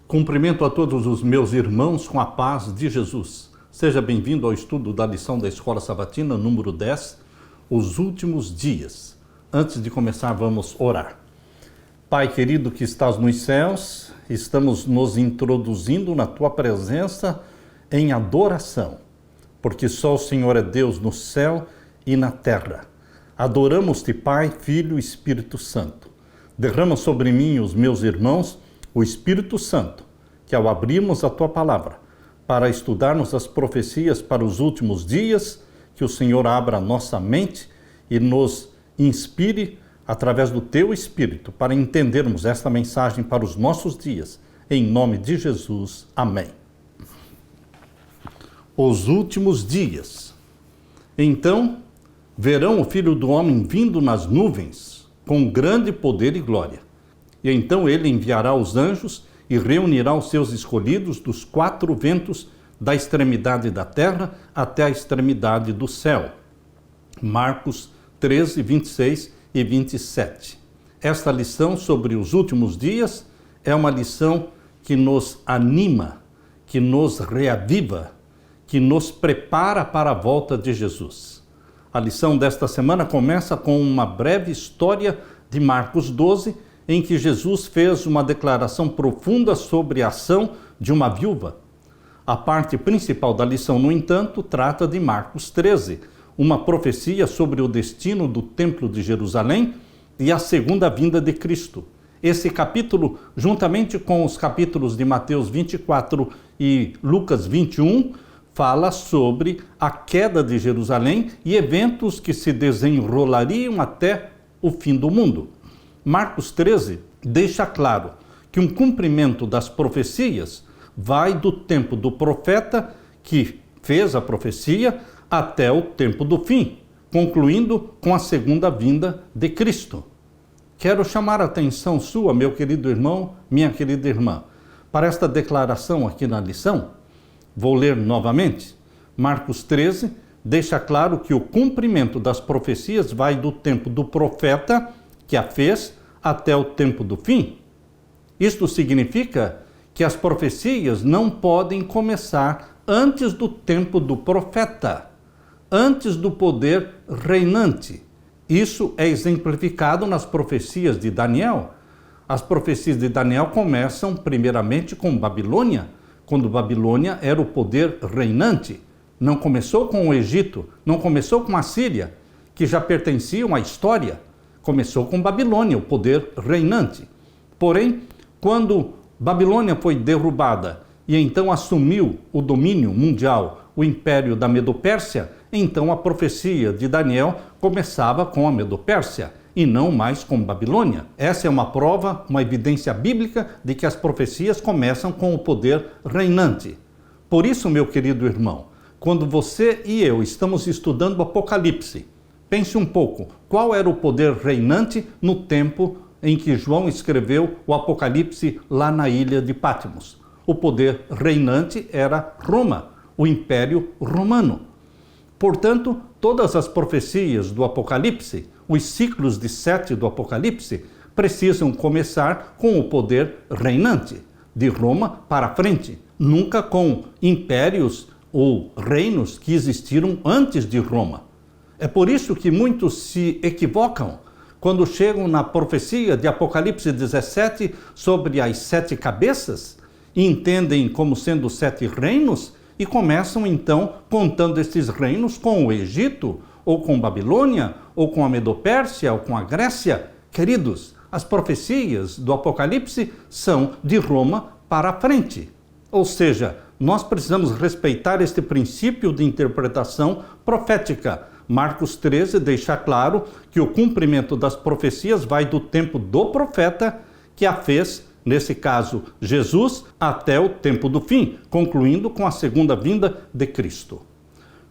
Cumprimento a todos os meus irmãos com a paz de Jesus. Seja bem-vindo ao estudo da lição da Escola Sabatina, número 10, os últimos dias. Antes de começar, vamos orar. Pai querido que estás nos céus, estamos nos introduzindo na Tua presença em adoração, porque só o Senhor é Deus no céu e na terra. Adoramos-te, Pai, Filho e Espírito Santo. Derrama sobre mim e os meus irmãos o Espírito Santo, que ao abrirmos a Tua palavra, para estudarmos as profecias para os últimos dias, que o Senhor abra a nossa mente e nos inspire através do Teu Espírito, para entendermos esta mensagem para os nossos dias. Em nome de Jesus, amém. Os últimos dias. Então, verão o Filho do Homem vindo nas nuvens, com grande poder e glória. E então ele enviará os anjos e reunirá os seus escolhidos dos quatro ventos, da extremidade da terra até a extremidade do céu. Marcos 13, 26 e 27. Esta lição sobre os últimos dias é uma lição que nos anima, que nos reaviva, que nos prepara para a volta de Jesus. A lição desta semana começa com uma breve história de Marcos 12, em que Jesus fez uma declaração profunda sobre a ação de uma viúva. A parte principal da lição, no entanto, trata de Marcos 13, uma profecia sobre o destino do Templo de Jerusalém e a segunda vinda de Cristo. Esse capítulo, juntamente com os capítulos de Mateus 24 e Lucas 21, fala sobre a queda de Jerusalém e eventos que se desenrolariam até o fim do mundo. Marcos 13 deixa claro que um cumprimento das profecias vai do tempo do profeta que fez a profecia até o tempo do fim, concluindo com a segunda vinda de Cristo. Quero chamar a atenção sua, meu querido irmão, minha querida irmã, para esta declaração aqui na lição. Vou ler novamente. Marcos 13 deixa claro que o cumprimento das profecias vai do tempo do profeta que a fez até o tempo do fim. Isto significa que as profecias não podem começar antes do tempo do profeta, antes do poder reinante. Isso é exemplificado nas profecias de Daniel. As profecias de Daniel começam primeiramente com Babilônia, quando Babilônia era o poder reinante. Não começou com o Egito, não começou com a Síria, que já pertenciam à história. Começou com Babilônia, o poder reinante. Porém, quando Babilônia foi derrubada e então assumiu o domínio mundial, o império da Medo-Pérsia, então a profecia de Daniel começava com a Medo-Pérsia e não mais com Babilônia. Essa é uma prova, uma evidência bíblica de que as profecias começam com o poder reinante. Por isso, meu querido irmão, quando você e eu estamos estudando o Apocalipse, pense um pouco, qual era o poder reinante no tempo em que João escreveu o Apocalipse lá na ilha de Patmos? O poder reinante era Roma, o Império Romano. Portanto, todas as profecias do Apocalipse, os ciclos de 7 do Apocalipse, precisam começar com o poder reinante, de Roma para frente, nunca com impérios ou reinos que existiram antes de Roma. É por isso que muitos se equivocam quando chegam na profecia de Apocalipse 17 sobre as 7 cabeças e entendem como sendo 7 reinos e começam então contando esses reinos com o Egito, ou com Babilônia, ou com a Medo-Pérsia, ou com a Grécia. Queridos, as profecias do Apocalipse são de Roma para frente. Ou seja, nós precisamos respeitar este princípio de interpretação profética. Marcos 13 deixa claro que o cumprimento das profecias vai do tempo do profeta que a fez, nesse caso Jesus, até o tempo do fim, concluindo com a segunda vinda de Cristo.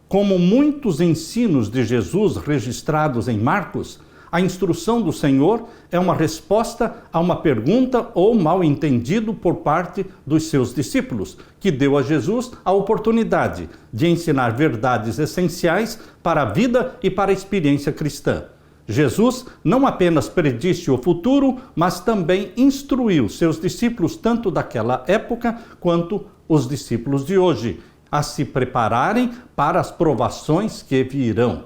Como muitos ensinos de Jesus registrados em Marcos, a instrução do Senhor é uma resposta a uma pergunta ou mal entendido por parte dos seus discípulos, que deu a Jesus a oportunidade de ensinar verdades essenciais para a vida e para a experiência cristã. Jesus não apenas predisse o futuro, mas também instruiu seus discípulos, tanto daquela época quanto os discípulos de hoje, a se prepararem para as provações que virão.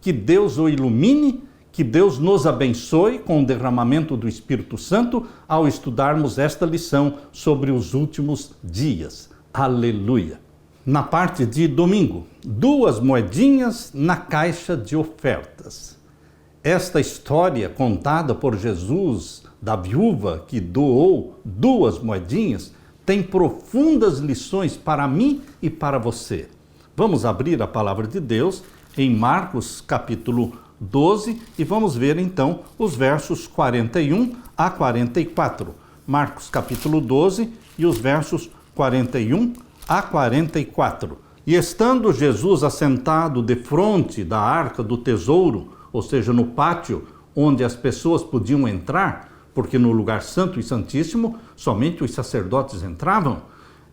Que Deus o ilumine, que Deus nos abençoe com o derramamento do Espírito Santo ao estudarmos esta lição sobre os últimos dias. Aleluia! Na parte de domingo, 2 moedinhas na caixa de ofertas. Esta história contada por Jesus da viúva que doou 2 moedinhas tem profundas lições para mim e para você. Vamos abrir a palavra de Deus em Marcos capítulo 12 e vamos ver então os versos 41 a 44. Marcos capítulo 12 e os versos 41 a 44. E estando Jesus assentado defronte da arca do tesouro, ou seja, no pátio onde as pessoas podiam entrar, porque no lugar santo e santíssimo somente os sacerdotes entravam,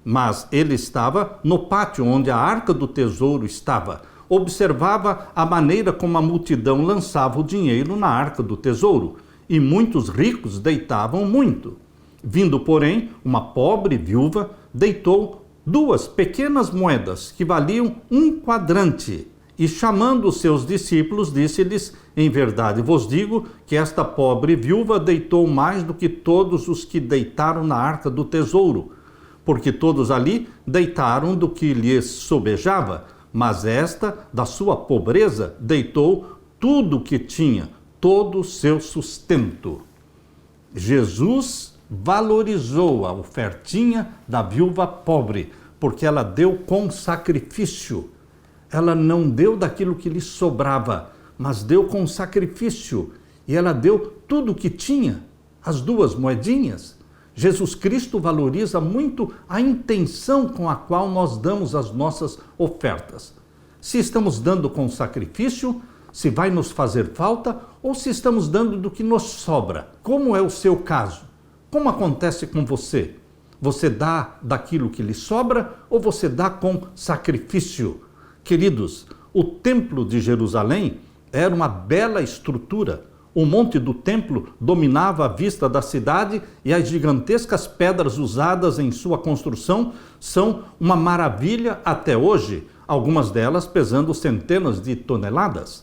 mas ele estava no pátio onde a arca do tesouro estava. Observava a maneira como a multidão lançava o dinheiro na arca do tesouro, e muitos ricos deitavam muito. Vindo, porém, uma pobre viúva deitou 2 pequenas moedas que valiam 1 quadrante. E chamando os seus discípulos, disse-lhes: em verdade vos digo que esta pobre viúva deitou mais do que todos os que deitaram na arca do tesouro, porque todos ali deitaram do que lhes sobejava, mas esta, da sua pobreza, deitou tudo o que tinha, todo o seu sustento. Jesus valorizou a ofertinha da viúva pobre, porque ela deu com sacrifício. Ela não deu daquilo que lhe sobrava, mas deu com sacrifício. E ela deu tudo o que tinha, as 2 moedinhas. Jesus Cristo valoriza muito a intenção com a qual nós damos as nossas ofertas. Se estamos dando com sacrifício, se vai nos fazer falta, ou se estamos dando do que nos sobra. Como é o seu caso? Como acontece com você? Você dá daquilo que lhe sobra ou você dá com sacrifício? Queridos, o Templo de Jerusalém era uma bela estrutura. O monte do templo dominava a vista da cidade e as gigantescas pedras usadas em sua construção são uma maravilha até hoje, algumas delas pesando centenas de toneladas.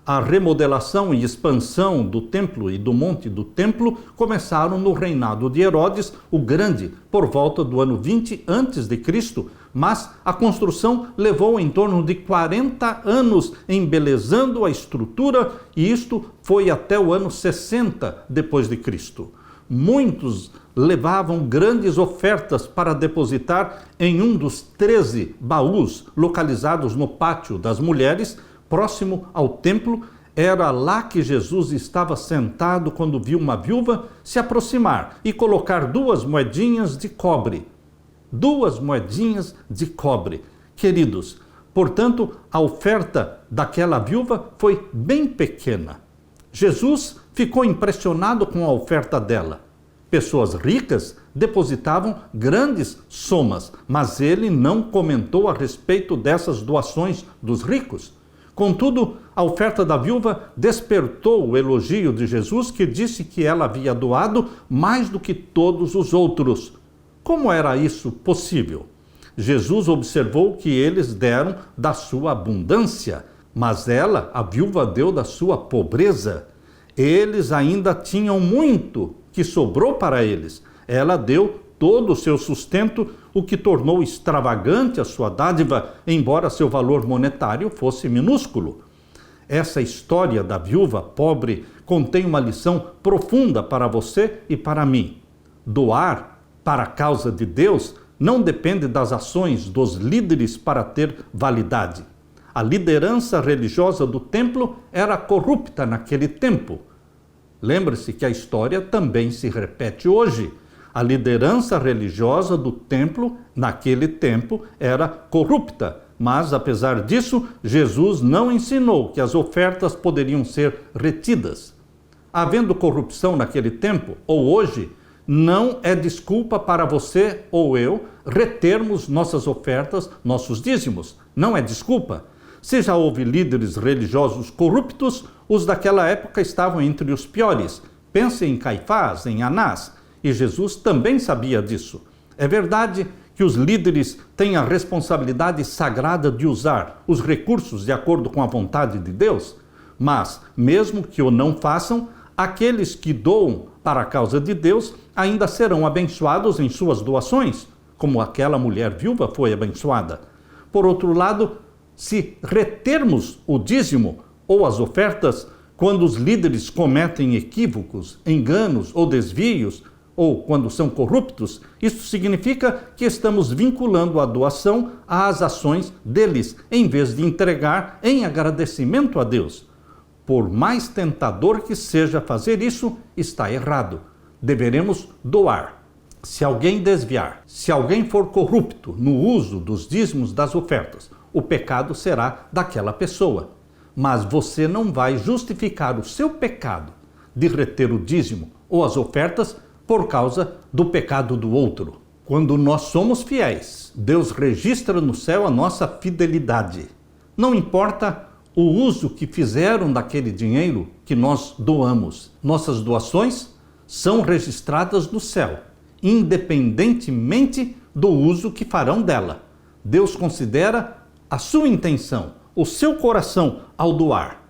A remodelação e expansão do templo e do monte do templo começaram no reinado de Herodes o Grande, por volta do ano 20 a.C., mas a construção levou em torno de 40 anos embelezando a estrutura, e isto foi até o ano 60 depois de Cristo. Muitos levavam grandes ofertas para depositar em um dos 13 baús localizados no pátio das mulheres, próximo ao templo. Era lá que Jesus estava sentado quando viu uma viúva se aproximar e colocar 2 moedinhas de cobre. 2 moedinhas de cobre. Queridos, portanto, a oferta daquela viúva foi bem pequena. Jesus ficou impressionado com a oferta dela. Pessoas ricas depositavam grandes somas, mas ele não comentou a respeito dessas doações dos ricos. Contudo, a oferta da viúva despertou o elogio de Jesus, que disse que ela havia doado mais do que todos os outros. Como era isso possível? Jesus observou que eles deram da sua abundância, mas ela, a viúva, deu da sua pobreza. Eles ainda tinham muito que sobrou para eles. Ela deu todo o seu sustento, o que tornou extravagante a sua dádiva, embora seu valor monetário fosse minúsculo. Essa história da viúva pobre contém uma lição profunda para você e para mim. Doar para a causa de Deus não depende das ações dos líderes para ter validade. A liderança religiosa do templo era corrupta naquele tempo. Lembre-se que a história também se repete hoje. A liderança religiosa do templo, naquele tempo, era corrupta. Mas, apesar disso, Jesus não ensinou que as ofertas poderiam ser retidas. Havendo corrupção naquele tempo, ou hoje, não é desculpa para você ou eu retermos nossas ofertas, nossos dízimos. Não é desculpa. Se já houve líderes religiosos corruptos, os daquela época estavam entre os piores. Pense em Caifás, em Anás, e Jesus também sabia disso. É verdade que os líderes têm a responsabilidade sagrada de usar os recursos de acordo com a vontade de Deus, mas, mesmo que o não façam, aqueles que doam para a causa de Deus ainda serão abençoados em suas doações, como aquela mulher viúva foi abençoada. Por outro lado, se retermos o dízimo ou as ofertas, quando os líderes cometem equívocos, enganos ou desvios, ou quando são corruptos, isso significa que estamos vinculando a doação às ações deles, em vez de entregar em agradecimento a Deus. Por mais tentador que seja fazer isso, está errado. Deveremos doar. Se alguém desviar, se alguém for corrupto no uso dos dízimos das ofertas, o pecado será daquela pessoa. Mas você não vai justificar o seu pecado de reter o dízimo ou as ofertas por causa do pecado do outro. Quando nós somos fiéis, Deus registra no céu a nossa fidelidade. Não importa o uso que fizeram daquele dinheiro que nós doamos. Nossas doações são registradas no céu, independentemente do uso que farão dela. Deus considera a sua intenção, o seu coração ao doar.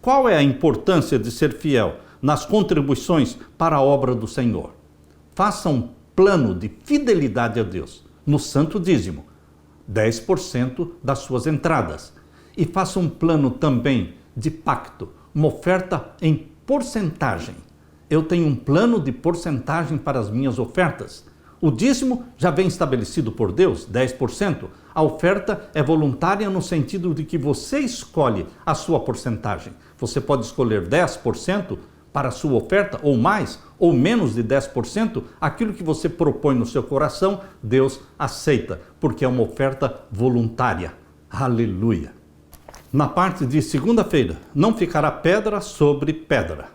Qual é a importância de ser fiel nas contribuições para a obra do Senhor? Faça um plano de fidelidade a Deus no santo dízimo, 10% das suas entradas. E faça um plano também de pacto, uma oferta em porcentagem. Eu tenho um plano de porcentagem para as minhas ofertas. O dízimo já vem estabelecido por Deus, 10%. A oferta é voluntária no sentido de que você escolhe a sua porcentagem. Você pode escolher 10% para a sua oferta, ou mais, ou menos de 10%. Aquilo que você propõe no seu coração, Deus aceita, porque é uma oferta voluntária. Aleluia! Na parte de segunda-feira, não ficará pedra sobre pedra.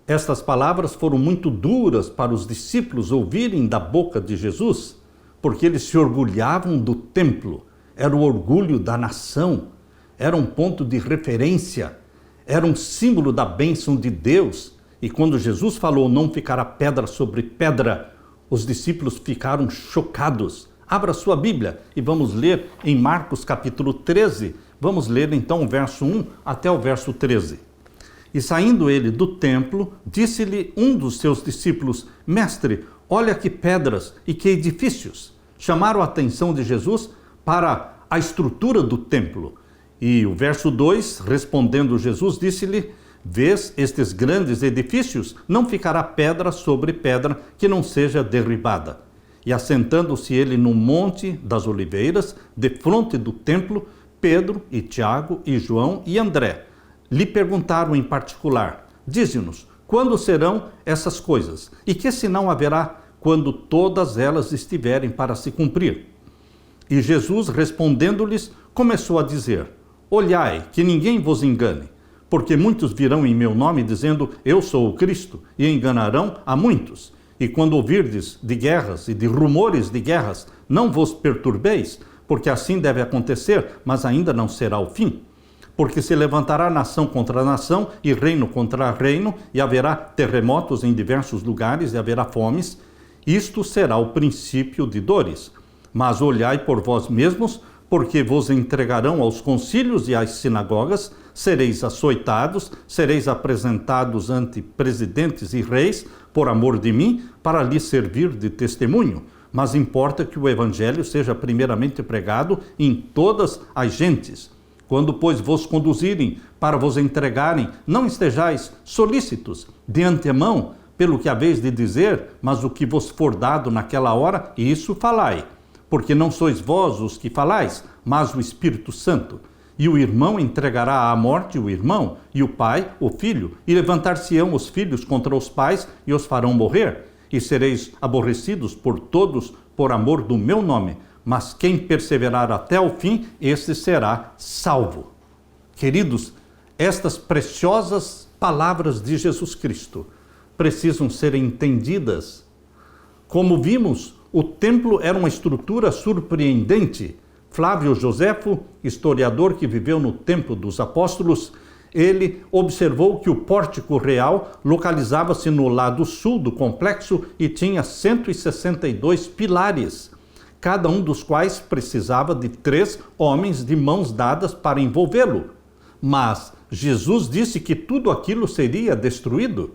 Estas palavras foram muito duras para os discípulos ouvirem da boca de Jesus, porque eles se orgulhavam do templo, era o orgulho da nação, era um ponto de referência, era um símbolo da bênção de Deus. E quando Jesus falou não ficará pedra sobre pedra, os discípulos ficaram chocados. Abra sua Bíblia e vamos ler em Marcos capítulo 13, vamos ler então o verso 1 até o verso 13. E saindo ele do templo, disse-lhe um dos seus discípulos: Mestre, olha que pedras e que edifícios. Chamaram a atenção de Jesus para a estrutura do templo. E o verso 2, respondendo Jesus, disse-lhe: Vês estes grandes edifícios? Não ficará pedra sobre pedra que não seja derribada. E assentando-se ele no monte das oliveiras, defronte do templo, Pedro e Tiago e João e André lhe perguntaram em particular: Dize-nos, quando serão essas coisas? E que sinal haverá quando todas elas estiverem para se cumprir? E Jesus, respondendo-lhes, começou a dizer: Olhai, que ninguém vos engane, porque muitos virão em meu nome, dizendo, eu sou o Cristo, e enganarão a muitos. E quando ouvirdes de guerras e de rumores de guerras, não vos perturbeis, porque assim deve acontecer, mas ainda não será o fim. Porque se levantará nação contra nação e reino contra reino, e haverá terremotos em diversos lugares, e haverá fomes. Isto será o princípio de dores. Mas olhai por vós mesmos, porque vos entregarão aos concílios e às sinagogas, sereis açoitados, sereis apresentados ante presidentes e reis, por amor de mim, para lhes servir de testemunho. Mas importa que o evangelho seja primeiramente pregado em todas as gentes. Quando, pois, vos conduzirem para vos entregarem, não estejais solícitos de antemão pelo que haveis de dizer, mas o que vos for dado naquela hora, isso falai. Porque não sois vós os que falais, mas o Espírito Santo. E o irmão entregará à morte o irmão, e o pai o filho, e levantar-se-ão os filhos contra os pais, e os farão morrer. E sereis aborrecidos por todos por amor do meu nome. Mas quem perseverar até o fim, esse será salvo. Queridos, estas preciosas palavras de Jesus Cristo precisam ser entendidas. Como vimos, o templo era uma estrutura surpreendente, Flávio Joséfo, historiador que viveu no tempo dos apóstolos, ele observou que o pórtico real localizava-se no lado sul do complexo e tinha 162 pilares, cada um dos quais precisava de 3 homens de mãos dadas para envolvê-lo. Mas Jesus disse que tudo aquilo seria destruído.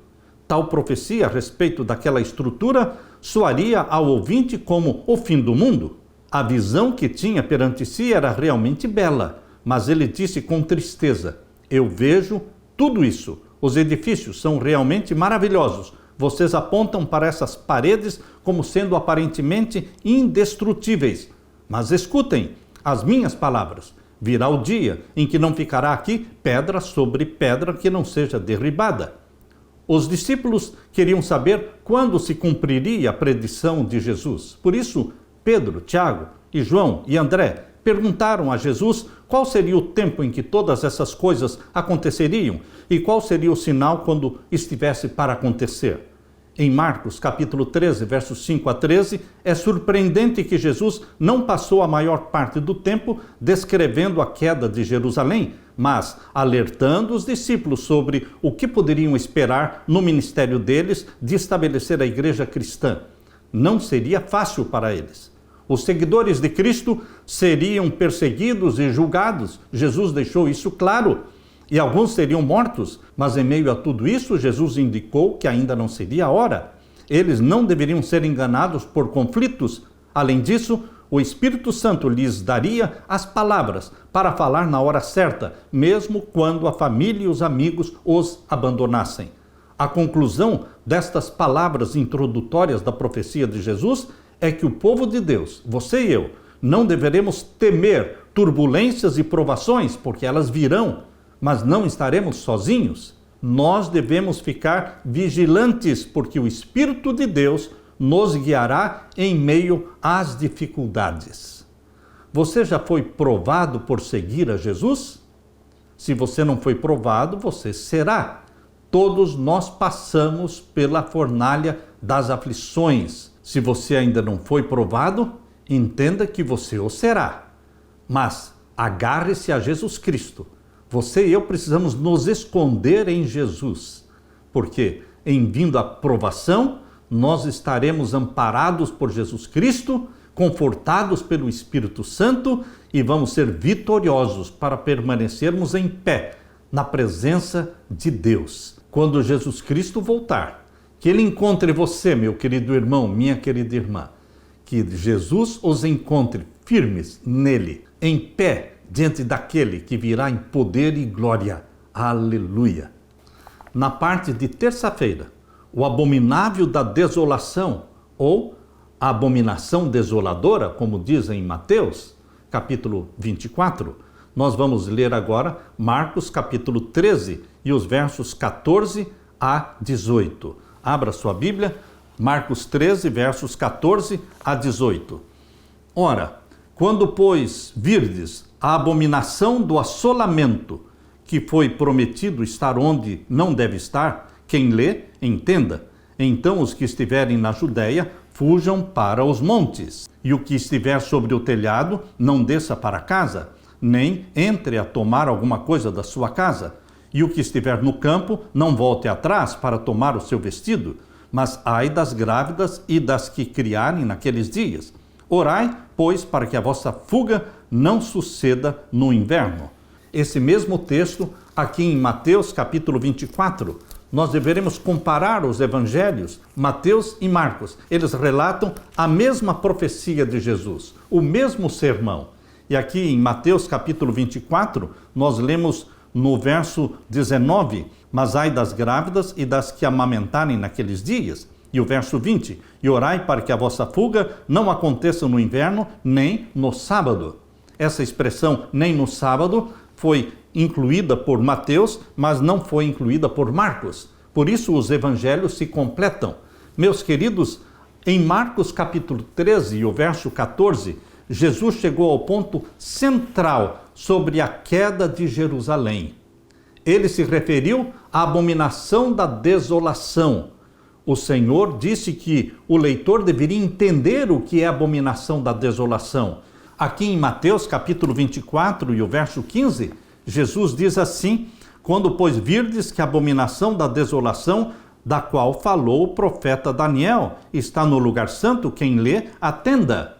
Tal profecia a respeito daquela estrutura soaria ao ouvinte como o fim do mundo. A visão que tinha perante si era realmente bela, mas ele disse com tristeza: eu vejo tudo isso. Os edifícios são realmente maravilhosos. Vocês apontam para essas paredes como sendo aparentemente indestrutíveis. Mas escutem as minhas palavras. Virá o dia em que não ficará aqui pedra sobre pedra que não seja derribada. Os discípulos queriam saber quando se cumpriria a predição de Jesus. Por isso, Pedro, Tiago e João e André perguntaram a Jesus qual seria o tempo em que todas essas coisas aconteceriam e qual seria o sinal quando estivesse para acontecer. Em Marcos, capítulo 13, versos 5 a 13, é surpreendente que Jesus não passou a maior parte do tempo descrevendo a queda de Jerusalém, mas alertando os discípulos sobre o que poderiam esperar no ministério deles de estabelecer a igreja cristã. Não seria fácil para eles. Os seguidores de Cristo seriam perseguidos e julgados. Jesus deixou isso claro. E alguns seriam mortos, mas em meio a tudo isso, Jesus indicou que ainda não seria a hora. Eles não deveriam ser enganados por conflitos. Além disso, o Espírito Santo lhes daria as palavras para falar na hora certa, mesmo quando a família e os amigos os abandonassem. A conclusão destas palavras introdutórias da profecia de Jesus é que o povo de Deus, você e eu, não deveremos temer turbulências e provações, porque elas virão, mas não estaremos sozinhos. Nós devemos ficar vigilantes, porque o Espírito de Deus nos guiará em meio às dificuldades. Você já foi provado por seguir a Jesus? Se você não foi provado, você será. Todos nós passamos pela fornalha das aflições. Se você ainda não foi provado, entenda que você o será. Mas agarre-se a Jesus Cristo. Você e eu precisamos nos esconder em Jesus, porque em vindo a provação, nós estaremos amparados por Jesus Cristo, confortados pelo Espírito Santo e vamos ser vitoriosos para permanecermos em pé na presença de Deus. Quando Jesus Cristo voltar, que Ele encontre você, meu querido irmão, minha querida irmã, que Jesus os encontre firmes nele, em pé, diante daquele que virá em poder e glória. Aleluia! Na parte de terça-feira, o abominável da desolação, ou a abominação desoladora, como dizem em Mateus, capítulo 24, nós vamos ler agora Marcos, capítulo 13, e os versos 14 a 18. Abra sua Bíblia, Marcos 13, versos 14 a 18. Ora, quando, pois, virdes a abominação do assolamento, que foi prometido estar onde não deve estar, quem lê, entenda. Então os que estiverem na Judéia, fujam para os montes. E o que estiver sobre o telhado, não desça para casa, nem entre a tomar alguma coisa da sua casa. E o que estiver no campo, não volte atrás para tomar o seu vestido. Mas ai das grávidas e das que criarem naqueles dias. Orai, pois, para que a vossa fuga não suceda no inverno. Esse mesmo texto, aqui em Mateus, capítulo 24, nós deveremos comparar os evangelhos, Mateus e Marcos. Eles relatam a mesma profecia de Jesus, o mesmo sermão. E aqui em Mateus, capítulo 24, nós lemos no verso 19, mas ai das grávidas e das que amamentarem naqueles dias. E o verso 20, e orai para que a vossa fuga não aconteça no inverno, nem no sábado. Essa expressão, nem no sábado, foi incluída por Mateus, mas não foi incluída por Marcos. Por isso os evangelhos se completam. Meus queridos, em Marcos capítulo 13 e o verso 14, Jesus chegou ao ponto central sobre a queda de Jerusalém. Ele se referiu à abominação da desolação. O Senhor disse que o leitor deveria entender o que é a abominação da desolação. Aqui em Mateus capítulo 24 e o verso 15, Jesus diz assim: quando, pois, virdes que a abominação da desolação, da qual falou o profeta Daniel, está no lugar santo, quem lê, atenda.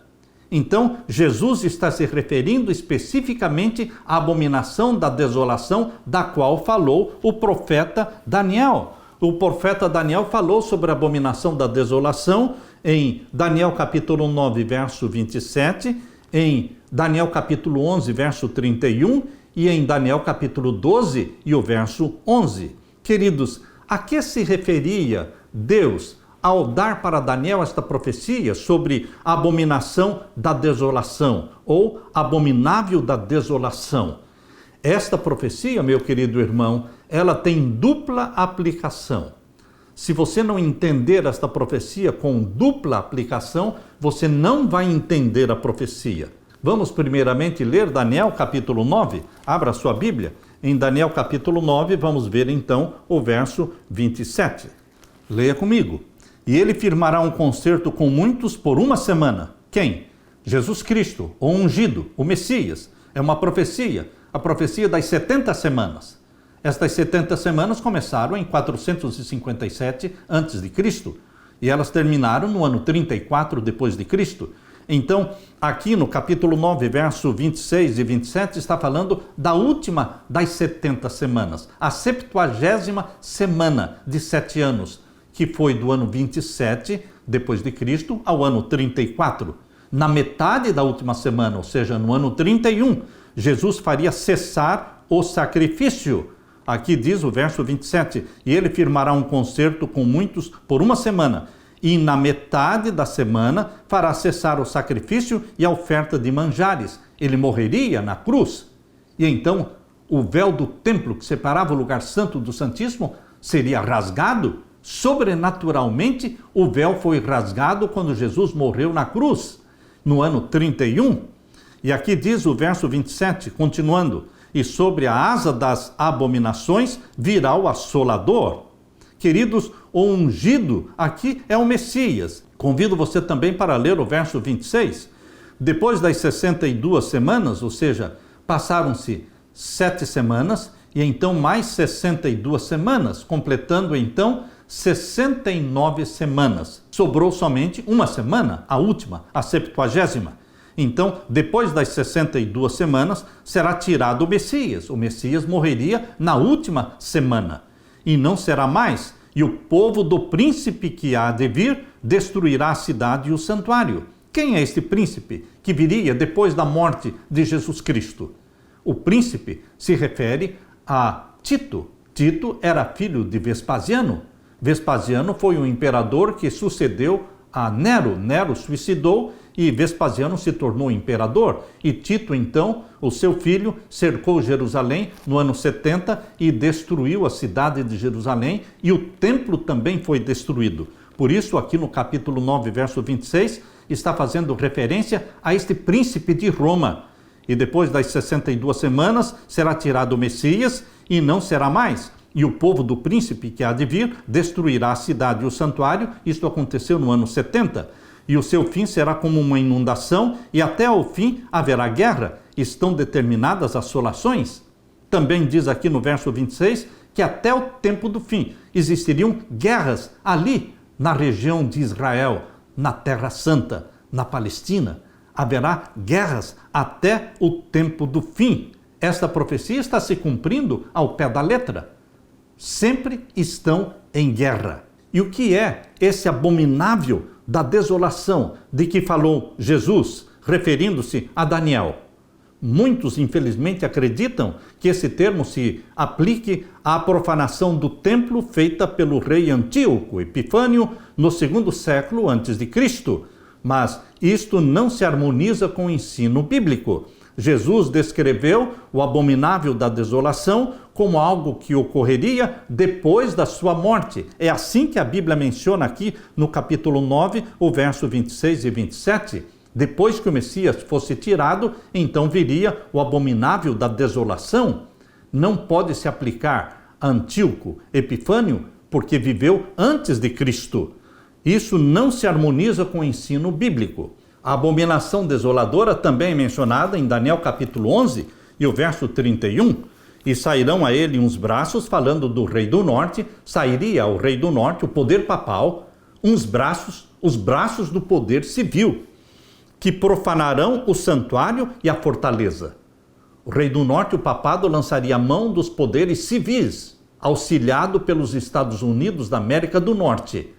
Então, Jesus está se referindo especificamente à abominação da desolação, da qual falou o profeta Daniel. O profeta Daniel falou sobre a abominação da desolação em Daniel capítulo 9, verso 27, em Daniel capítulo 11, verso 31 e em Daniel capítulo 12 e o verso 11. Queridos, a que se referia Deus ao dar para Daniel esta profecia sobre a abominação da desolação ou abominável da desolação? Esta profecia, meu querido irmão, ela tem dupla aplicação. Se você não entender esta profecia com dupla aplicação, você não vai entender a profecia. Vamos primeiramente ler Daniel capítulo 9. Abra sua Bíblia. Em Daniel capítulo 9, vamos ver então o verso 27. Leia comigo. E ele firmará um concerto com muitos por uma semana. Quem? Jesus Cristo, o ungido, o Messias. É uma profecia, a profecia das 70 semanas. Estas 70 semanas começaram em 457 a.C. e elas terminaram no ano 34 depois de Cristo. Então, aqui no capítulo 9, verso 26 e 27, está falando da última das 70 semanas, a 70ª semana de 7 anos, que foi do ano 27 depois de Cristo ao ano 34. Na metade da última semana, ou seja, no ano 31, Jesus faria cessar o sacrifício. Aqui diz o verso 27, e ele firmará um concerto com muitos por uma semana, e na metade da semana fará cessar o sacrifício e a oferta de manjares. Ele morreria na cruz. E então o véu do templo que separava o lugar santo do Santíssimo seria rasgado. Sobrenaturalmente, o véu foi rasgado quando Jesus morreu na cruz, no ano 31. E aqui diz o verso 27, continuando: e sobre a asa das abominações virá o assolador. Queridos, o ungido aqui é o Messias. Convido você também para ler o verso 26. Depois das 62 semanas, ou seja, passaram-se 7 semanas e então mais 62 semanas, completando então 69 semanas. Sobrou somente uma semana, a última, a 70ª. Então, depois das 62 semanas, será tirado o Messias. O Messias morreria na última semana. E não será mais. E o povo do príncipe que há de vir destruirá a cidade e o santuário. Quem é este príncipe que viria depois da morte de Jesus Cristo? O príncipe se refere a Tito. Tito era filho de Vespasiano. Vespasiano foi um imperador que sucedeu a Nero. Nero suicidou e Vespasiano se tornou imperador. E Tito, então, o seu filho, cercou Jerusalém no ano 70 e destruiu a cidade de Jerusalém, e o templo também foi destruído. Por isso, aqui no capítulo 9, verso 26, está fazendo referência a este príncipe de Roma. E depois das 62 semanas, será tirado o Messias e não será mais. E o povo do príncipe que há de vir destruirá a cidade e o santuário. Isto aconteceu no ano 70. E o seu fim será como uma inundação, e até ao fim haverá guerra. Estão determinadas assolações. Também diz aqui no verso 26 que até o tempo do fim existiriam guerras ali na região de Israel, na Terra Santa, na Palestina. Haverá guerras até o tempo do fim. Esta profecia está se cumprindo ao pé da letra. Sempre estão em guerra. E o que é esse abominável da desolação de que falou Jesus, referindo-se a Daniel? Muitos, infelizmente, acreditam que esse termo se aplique à profanação do templo feita pelo rei Antíoco Epifânio no 2º século a.C., mas isto não se harmoniza com o ensino bíblico. Jesus descreveu o abominável da desolação como algo que ocorreria depois da sua morte. É assim que a Bíblia menciona aqui no capítulo 9, o verso 26 e 27. Depois que o Messias fosse tirado, então viria o abominável da desolação. Não pode se aplicar a Antíoco Epifânio, porque viveu antes de Cristo. Isso não se harmoniza com o ensino bíblico. A abominação desoladora também é mencionada em Daniel capítulo 11 e o verso 31. E sairão a ele uns braços, falando do rei do norte, sairia ao rei do norte, o poder papal, uns braços, os braços do poder civil, que profanarão o santuário e a fortaleza. O rei do norte, o papado, lançaria a mão dos poderes civis, auxiliado pelos Estados Unidos da América do Norte.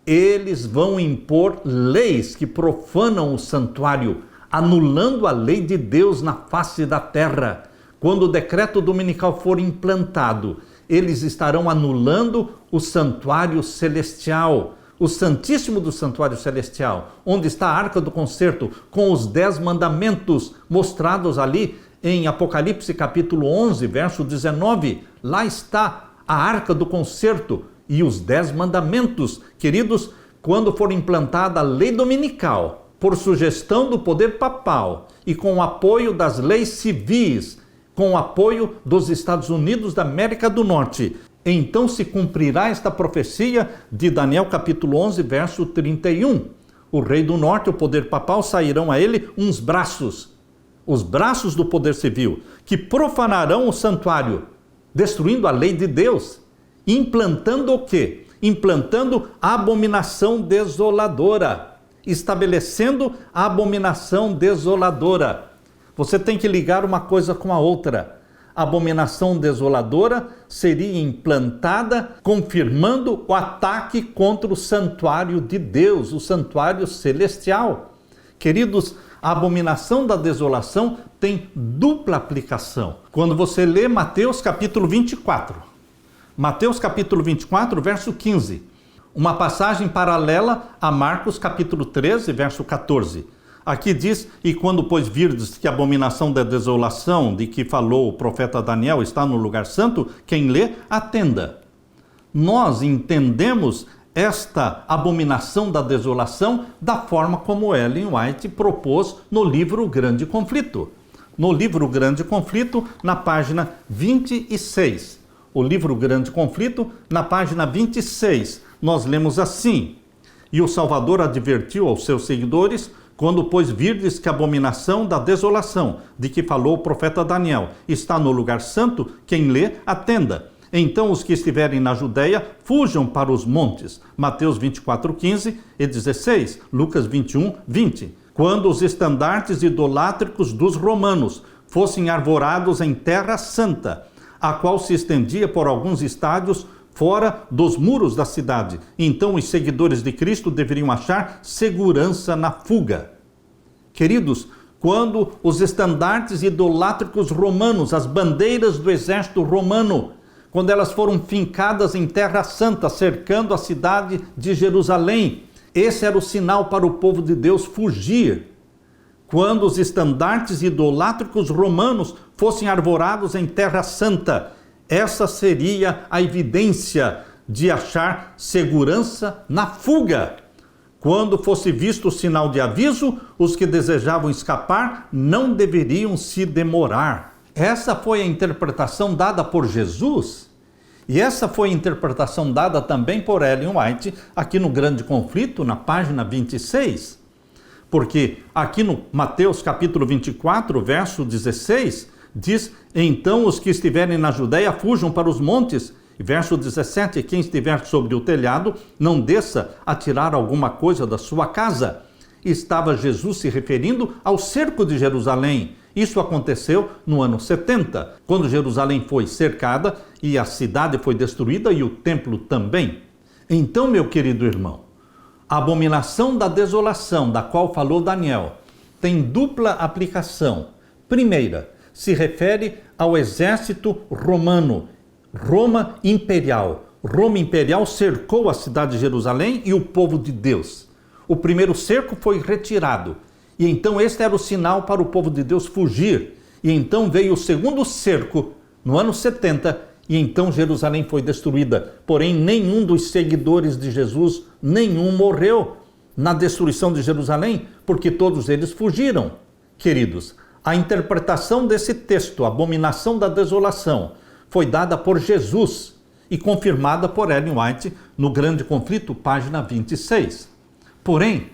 Eles vão impor leis que profanam o santuário, anulando a lei de Deus na face da terra. Quando o decreto dominical for implantado, eles estarão anulando o santuário celestial, o Santíssimo do Santuário Celestial, onde está a Arca do Concerto, com os 10 mandamentos mostrados ali em Apocalipse capítulo 11, verso 19. Lá está a Arca do Concerto e os 10 mandamentos. Queridos, quando for implantada a lei dominical, por sugestão do poder papal e com o apoio das leis civis, com o apoio dos Estados Unidos da América do Norte, então se cumprirá esta profecia de Daniel capítulo 11, verso 31. O rei do norte, o poder papal, sairão a ele uns braços, os braços do poder civil, que profanarão o santuário, destruindo a lei de Deus, implantando o quê? Implantando a abominação desoladora, estabelecendo a abominação desoladora. Você tem que ligar uma coisa com a outra. A abominação desoladora seria implantada, confirmando o ataque contra o santuário de Deus, o santuário celestial. Queridos, a abominação da desolação tem dupla aplicação. Quando você lê Mateus capítulo 24, Mateus capítulo 24, verso 15, uma passagem paralela a Marcos capítulo 13, verso 14. Aqui diz, e quando pois virdes que a abominação da desolação de que falou o profeta Daniel está no lugar santo, quem lê, atenda. Nós entendemos esta abominação da desolação da forma como Ellen White propôs no livro Grande Conflito. No livro Grande Conflito, na página 26. O livro Grande Conflito, na página 26, nós lemos assim: E o Salvador advertiu aos seus seguidores: quando, pois, virdes que a abominação da desolação, de que falou o profeta Daniel, está no lugar santo, quem lê, atenda. Então os que estiverem na Judéia, fujam para os montes. Mateus 24, 15 e 16, Lucas 21, 20. Quando os estandartes idolátricos dos romanos fossem arvorados em terra santa, a qual se estendia por alguns estádios fora dos muros da cidade. Então os seguidores de Cristo deveriam achar segurança na fuga. Queridos, quando os estandartes idolátricos romanos, as bandeiras do exército romano, quando elas foram fincadas em terra santa, cercando a cidade de Jerusalém, esse era o sinal para o povo de Deus fugir. Quando os estandartes idolátricos romanos fossem arvorados em terra santa, essa seria a evidência de achar segurança na fuga. Quando fosse visto o sinal de aviso, os que desejavam escapar não deveriam se demorar. Essa foi a interpretação dada por Jesus. E essa foi a interpretação dada também por Ellen White, aqui no Grande Conflito, na página 26. Porque aqui no Mateus capítulo 24, verso 16... diz, então os que estiverem na Judéia fujam para os montes. Verso 17, quem estiver sobre o telhado, não desça a tirar alguma coisa da sua casa. Estava Jesus se referindo ao cerco de Jerusalém. Isso aconteceu no ano 70, quando Jerusalém foi cercada e a cidade foi destruída e o templo também. Então, meu querido irmão, a abominação da desolação, da qual falou Daniel, tem dupla aplicação. Primeira, se refere ao exército romano, Roma imperial. Roma imperial cercou a cidade de Jerusalém e o povo de Deus. O primeiro cerco foi retirado. E então este era o sinal para o povo de Deus fugir. E então veio o segundo cerco, no ano 70, e então Jerusalém foi destruída. Porém, nenhum dos seguidores de Jesus, nenhum morreu na destruição de Jerusalém, porque todos eles fugiram. Queridos, a interpretação desse texto, a abominação da desolação, foi dada por Jesus e confirmada por Ellen White no Grande Conflito, página 26. Porém,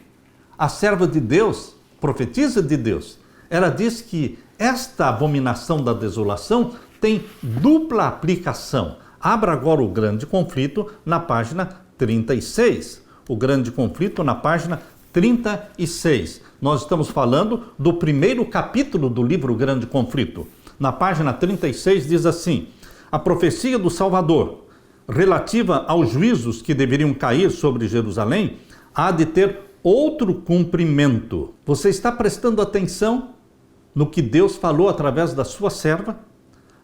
a serva de Deus, profetisa de Deus, ela diz que esta abominação da desolação tem dupla aplicação. Abra agora o grande conflito na página 36. O grande conflito na página 36. Nós estamos falando do primeiro capítulo do livro Grande Conflito. Na página 36 diz assim: a profecia do Salvador, relativa aos juízos que deveriam cair sobre Jerusalém, há de ter outro cumprimento. Você está prestando atenção no que Deus falou através da sua serva?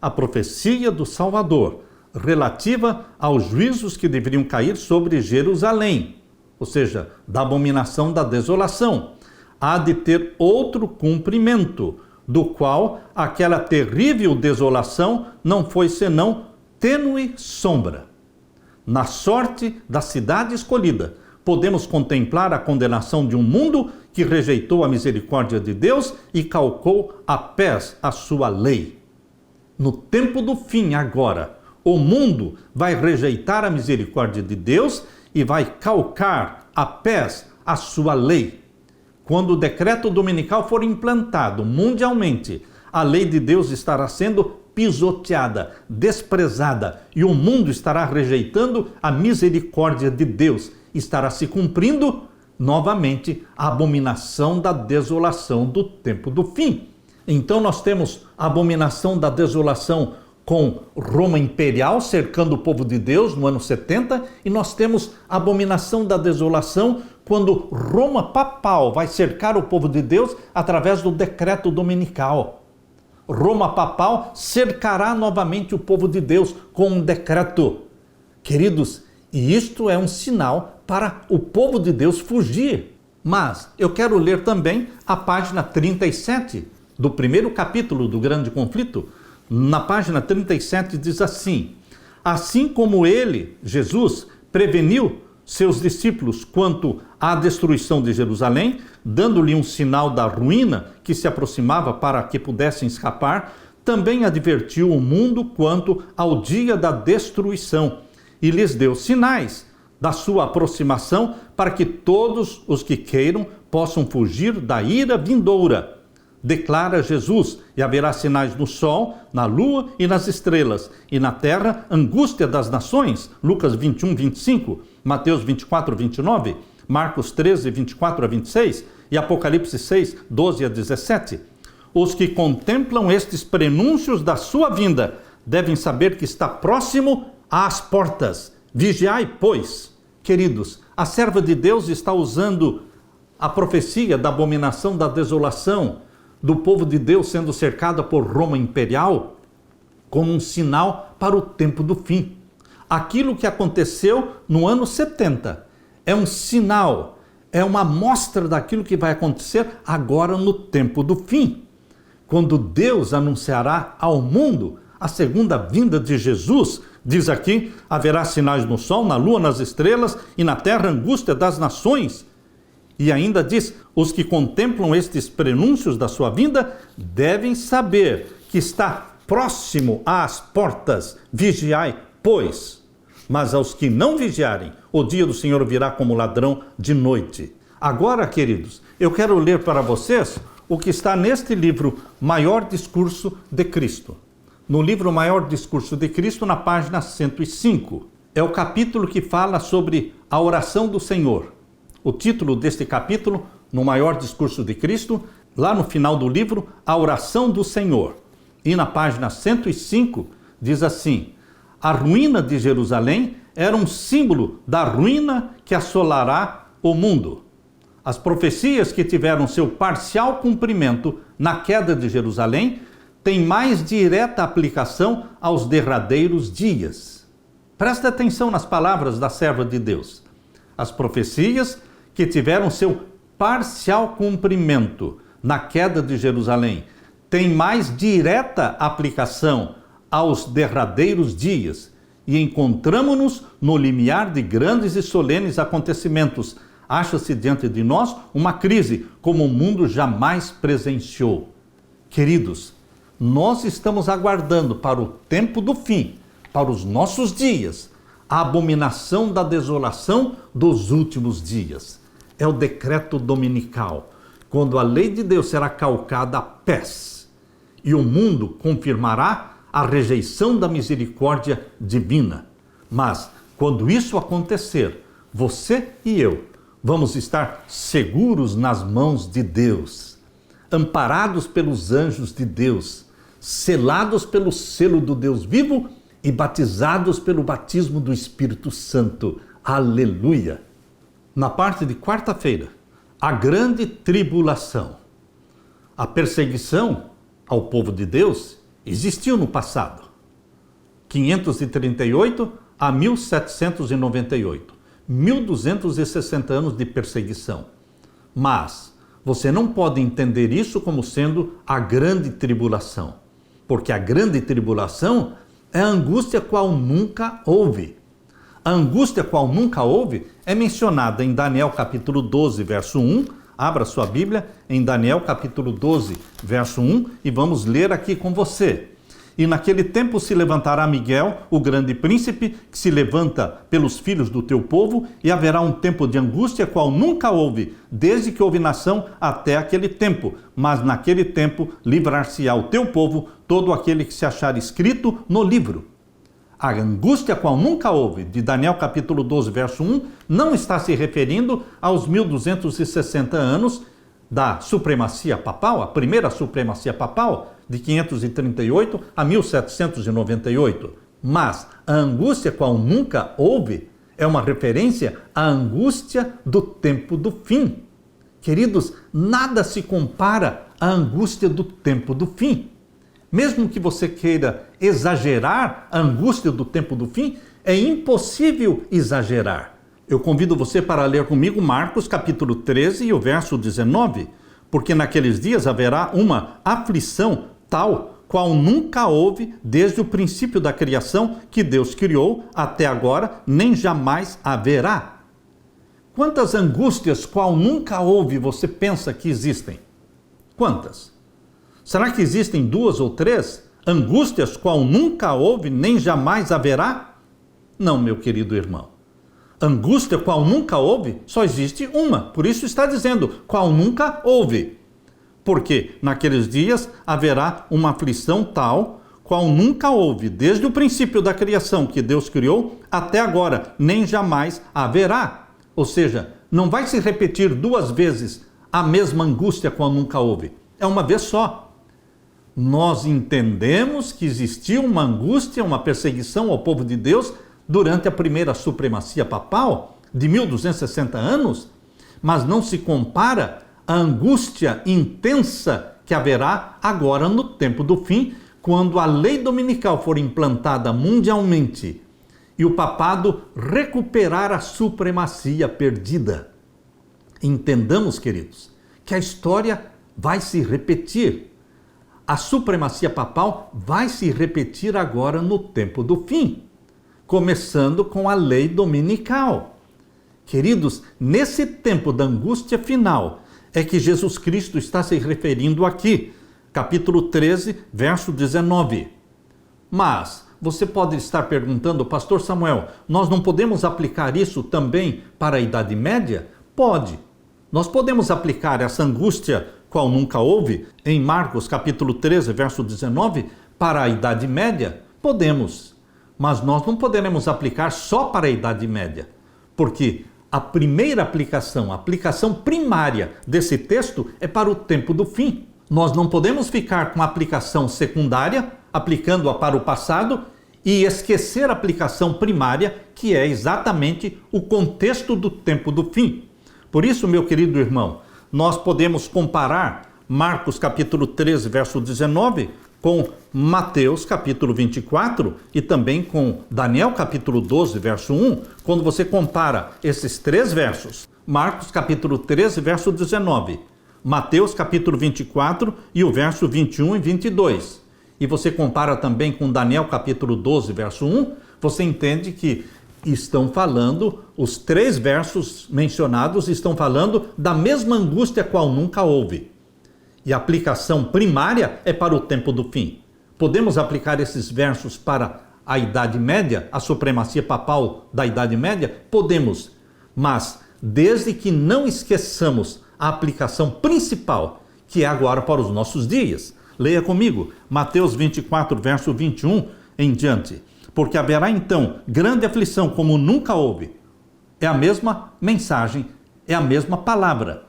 A profecia do Salvador, relativa aos juízos que deveriam cair sobre Jerusalém, ou seja, da abominação da desolação, há de ter outro cumprimento, do qual aquela terrível desolação não foi senão tênue sombra. Na sorte da cidade escolhida, podemos contemplar a condenação de um mundo que rejeitou a misericórdia de Deus e calcou a pés a sua lei. No tempo do fim, agora, o mundo vai rejeitar a misericórdia de Deus e vai calcar a pés a sua lei. Quando o decreto dominical for implantado mundialmente, a lei de Deus estará sendo pisoteada, desprezada, e o mundo estará rejeitando a misericórdia de Deus. Estará se cumprindo novamente a abominação da desolação do tempo do fim. Então nós temos a abominação da desolação com Roma imperial cercando o povo de Deus no ano 70, e nós temos a abominação da desolação quando Roma papal vai cercar o povo de Deus através do decreto dominical. Roma papal cercará novamente o povo de Deus com um decreto. Queridos, e isto é um sinal para o povo de Deus fugir. Mas eu quero ler também a página 37 do primeiro capítulo do Grande Conflito. Na página 37 diz assim: assim como ele, Jesus, preveniu seus discípulos quanto à destruição de Jerusalém, dando-lhe um sinal da ruína que se aproximava para que pudessem escapar, também advertiu o mundo quanto ao dia da destruição e lhes deu sinais da sua aproximação para que todos os que queiram possam fugir da ira vindoura. Declara Jesus: e haverá sinais no sol, na lua e nas estrelas, e na terra angústia das nações. Lucas 21, 25, Mateus 24, 29, Marcos 13, 24 a 26 e Apocalipse 6, 12 a 17. Os que contemplam estes prenúncios da sua vinda devem saber que está próximo às portas. Vigiai, pois. Queridos, a serva de Deus está usando a profecia da abominação da desolação do povo de Deus sendo cercada por Roma imperial como um sinal para o tempo do fim. Aquilo que aconteceu no ano 70 é um sinal, é uma amostra daquilo que vai acontecer agora no tempo do fim, quando Deus anunciará ao mundo a segunda vinda de Jesus. Diz aqui: haverá sinais no sol, na lua, nas estrelas, e na terra angústia das nações. E ainda diz: os que contemplam estes prenúncios da sua vinda devem saber que está próximo às portas. Vigiai, pois. Mas aos que não vigiarem, o dia do Senhor virá como ladrão de noite. Agora, queridos, eu quero ler para vocês o que está neste livro Maior Discurso de Cristo. No livro Maior Discurso de Cristo, na página 105. É o capítulo que fala sobre a oração do Senhor. O título deste capítulo, no Maior Discurso de Cristo, lá no final do livro, a oração do Senhor. E na página 105 diz assim: a ruína de Jerusalém era um símbolo da ruína que assolará o mundo. As profecias que tiveram seu parcial cumprimento na queda de Jerusalém têm mais direta aplicação aos derradeiros dias. Preste atenção nas palavras da serva de Deus. As profecias que tiveram seu parcial cumprimento na queda de Jerusalém têm mais direta aplicação aos derradeiros dias, e encontramo-nos no limiar de grandes e solenes acontecimentos. Acha-se diante de nós uma crise como o mundo jamais presenciou. Queridos, nós estamos aguardando para o tempo do fim, para os nossos dias, a abominação da desolação dos últimos dias. é o decreto dominical, quando a lei de Deus será calcada a pés e o mundo confirmará a rejeição da misericórdia divina. Mas, quando isso acontecer, você e eu vamos estar seguros nas mãos de Deus, amparados pelos anjos de Deus, selados pelo selo do Deus vivo e batizados pelo batismo do Espírito Santo. Aleluia! Na parte de quarta-feira, a grande tribulação. A perseguição ao povo de Deus existiu no passado. 538 a 1798. 1260 anos de perseguição. Mas você não pode entender isso como sendo a grande tribulação. Porque a grande tribulação é a angústia qual nunca houve. A angústia qual nunca houve é mencionada em Daniel capítulo 12, verso 1. Abra sua Bíblia em Daniel capítulo 12, verso 1 e vamos ler aqui com você. E naquele tempo se levantará Miguel, o grande príncipe, que se levanta pelos filhos do teu povo, e haverá um tempo de angústia qual nunca houve, desde que houve nação até aquele tempo. Mas naquele tempo livrar-se-á o teu povo, todo aquele que se achar escrito no livro. A angústia qual nunca houve, de Daniel capítulo 12, verso 1, não está se referindo aos 1260 anos da supremacia papal, a primeira supremacia papal, de 538 a 1798. Mas a angústia qual nunca houve é uma referência à angústia do tempo do fim. Queridos, nada se compara à angústia do tempo do fim. Mesmo que você queira exagerar a angústia do tempo do fim, é impossível exagerar. Eu convido você para ler comigo Marcos capítulo 13 e o verso 19, porque naqueles dias haverá uma aflição tal qual nunca houve desde o princípio da criação que Deus criou até agora, nem jamais haverá. Quantas angústias qual nunca houve você pensa que existem? Quantas? Será que existem 2 ou 3 angústias qual nunca houve nem jamais haverá? Não, meu querido irmão. Angústia qual nunca houve, só existe uma. Por isso está dizendo, qual nunca houve. Porque naqueles dias haverá uma aflição tal, qual nunca houve, desde o princípio da criação que Deus criou, até agora, nem jamais haverá. Ou seja, não vai se repetir 2 vezes a mesma angústia qual nunca houve. É uma vez só. Nós entendemos que existiu uma angústia, uma perseguição ao povo de Deus durante a primeira supremacia papal, de 1260 anos, mas não se compara à angústia intensa que haverá agora no tempo do fim, quando a lei dominical for implantada mundialmente e o papado recuperar a supremacia perdida. Entendamos, queridos, que a história vai se repetir. A supremacia papal vai se repetir agora no tempo do fim, começando com a lei dominical. Queridos, nesse tempo da angústia final é que Jesus Cristo está se referindo aqui, capítulo 13, verso 19. Mas você pode estar perguntando, pastor Samuel, nós não podemos aplicar isso também para a Idade Média? Pode. Nós podemos aplicar essa angústia qual nunca houve, em Marcos capítulo 13, verso 19, para a Idade Média? Podemos. Mas nós não poderemos aplicar só para a Idade Média, porque a primeira aplicação, a aplicação primária desse texto é para o tempo do fim. Nós não podemos ficar com a aplicação secundária, aplicando-a para o passado, e esquecer a aplicação primária, que é exatamente o contexto do tempo do fim. Por isso, meu querido irmão, nós podemos comparar Marcos capítulo 13, verso 19, com Mateus capítulo 24 e também com Daniel capítulo 12, verso 1, quando você compara esses 3 versos, Marcos capítulo 13, verso 19, Mateus capítulo 24 e o verso 21 e 22, e você compara também com Daniel capítulo 12, verso 1, você entende que estão falando, os 3 versos mencionados estão falando da mesma angústia qual nunca houve. E a aplicação primária é para o tempo do fim. Podemos aplicar esses versos para a Idade Média, a supremacia papal da Idade Média? Podemos. Mas desde que não esqueçamos a aplicação principal, que é agora para os nossos dias. Leia comigo, Mateus 24, verso 21 em diante. Porque haverá então grande aflição como nunca houve. É a mesma mensagem, é a mesma palavra.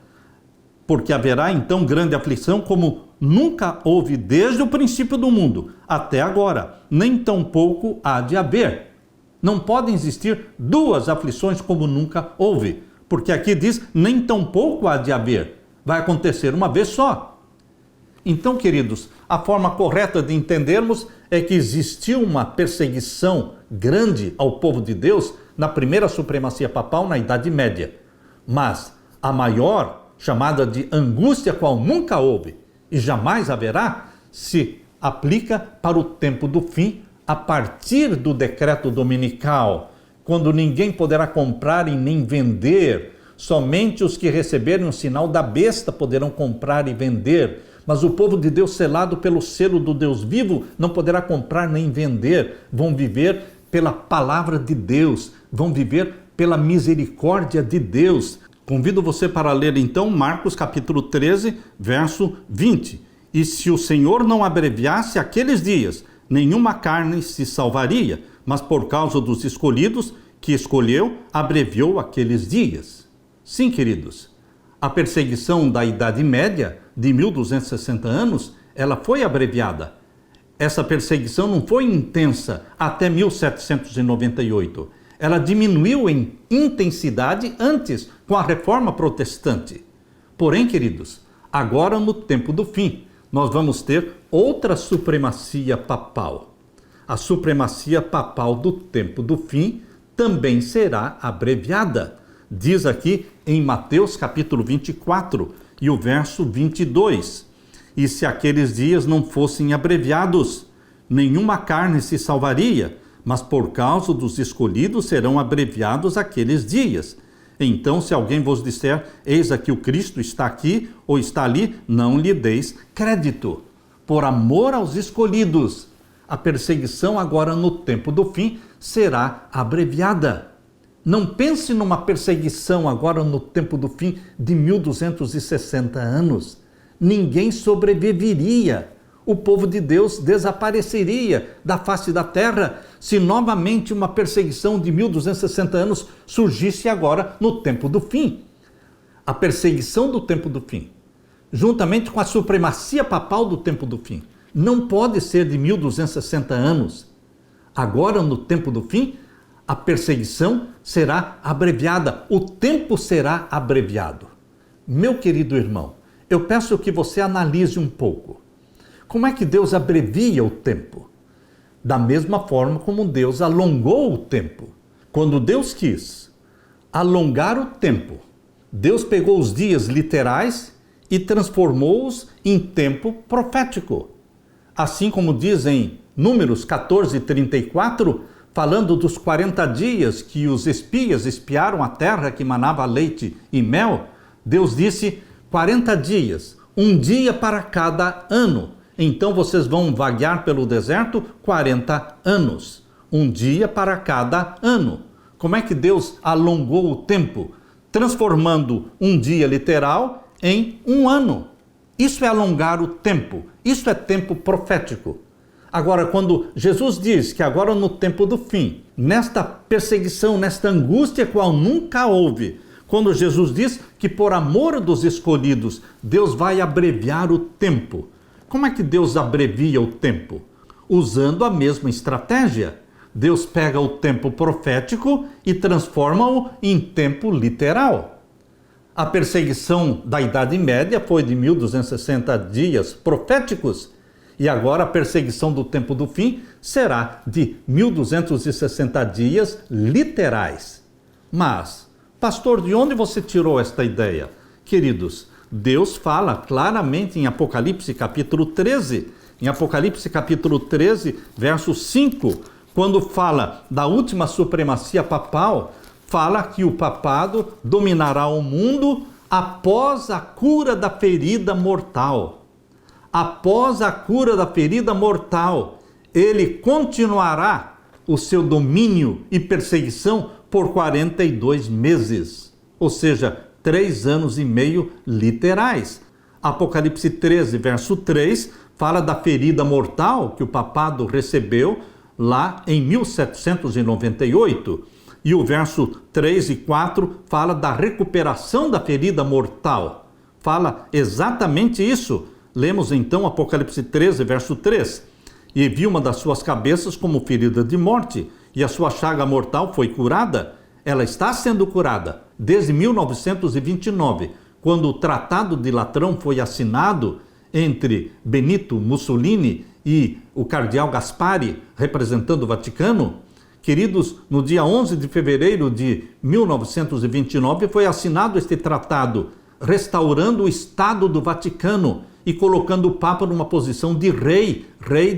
Porque haverá então grande aflição como nunca houve desde o princípio do mundo até agora, nem tampouco há de haver. Não podem existir duas aflições como nunca houve, porque aqui diz nem tampouco há de haver. Vai acontecer uma vez só. Então, queridos, a forma correta de entendermos é que existiu uma perseguição grande ao povo de Deus na primeira supremacia papal na Idade Média. Mas a maior, chamada de angústia, qual nunca houve e jamais haverá, se aplica para o tempo do fim, a partir do decreto dominical, quando ninguém poderá comprar e nem vender, somente os que receberem o sinal da besta poderão comprar e vender, mas o povo de Deus selado pelo selo do Deus vivo não poderá comprar nem vender, vão viver pela palavra de Deus, vão viver pela misericórdia de Deus. Convido você para ler então Marcos capítulo 13, verso 20. E se o Senhor não abreviasse aqueles dias, nenhuma carne se salvaria, mas por causa dos escolhidos que escolheu, abreviou aqueles dias. Sim, queridos, a perseguição da Idade Média, de 1260 anos, ela foi abreviada. Essa perseguição não foi intensa até 1798. Ela diminuiu em intensidade antes, com a Reforma Protestante. Porém, queridos, agora no tempo do fim, nós vamos ter outra supremacia papal. A supremacia papal do tempo do fim também será abreviada. Diz aqui em Mateus capítulo 24 e o verso 22. E se aqueles dias não fossem abreviados, nenhuma carne se salvaria, mas por causa dos escolhidos serão abreviados aqueles dias. Então, se alguém vos disser, eis aqui o Cristo está aqui ou está ali, não lhe deis crédito. Por amor aos escolhidos, a perseguição agora no tempo do fim será abreviada. Não pense numa perseguição agora no tempo do fim de 1260 anos. Ninguém sobreviveria. O povo de Deus desapareceria da face da terra se novamente uma perseguição de 1260 anos surgisse agora no tempo do fim. A perseguição do tempo do fim, juntamente com a supremacia papal do tempo do fim, não pode ser de 1260 anos. Agora, no tempo do fim, a perseguição será abreviada, o tempo será abreviado. Meu querido irmão, eu peço que você analise um pouco. Como é que Deus abrevia o tempo? Da mesma forma como Deus alongou o tempo. Quando Deus quis alongar o tempo, Deus pegou os dias literais e transformou-os em tempo profético. Assim como diz em Números 14:34, falando dos 40 dias que os espias espiaram a terra que manava leite e mel, Deus disse 40 dias, um dia para cada ano. Então vocês vão vaguear pelo deserto 40 anos, um dia para cada ano. Como é que Deus alongou o tempo? Transformando um dia literal em um ano. Isso é alongar o tempo, isso é tempo profético. Agora, quando Jesus diz que agora no tempo do fim, nesta perseguição, nesta angústia qual nunca houve, quando Jesus diz que por amor dos escolhidos, Deus vai abreviar o tempo. Como é que Deus abrevia o tempo? Usando a mesma estratégia. Deus pega o tempo profético e transforma-o em tempo literal. A perseguição da Idade Média foi de 1260 dias proféticos e agora a perseguição do tempo do fim será de 1260 dias literais. Mas, pastor, de onde você tirou esta ideia? Queridos, Deus fala claramente em Apocalipse capítulo 13, em Apocalipse capítulo 13, verso 5, quando fala da última supremacia papal, fala que o papado dominará o mundo após a cura da ferida mortal. Após a cura da ferida mortal, ele continuará o seu domínio e perseguição por 42 meses. ou seja, 3 anos e meio literais. Apocalipse 13, verso 3, fala da ferida mortal que o papado recebeu lá em 1798. E o verso 3 e 4 fala da recuperação da ferida mortal. Fala exatamente isso. Lemos então Apocalipse 13, verso 3. E vi uma das suas cabeças como ferida de morte, e a sua chaga mortal foi curada. Ela está sendo curada desde 1929, quando o Tratado de Latrão foi assinado entre Benito Mussolini e o cardeal Gaspari, representando o Vaticano. Queridos, no dia 11 de fevereiro de 1929 foi assinado este tratado, restaurando o Estado do Vaticano e colocando o Papa numa posição de rei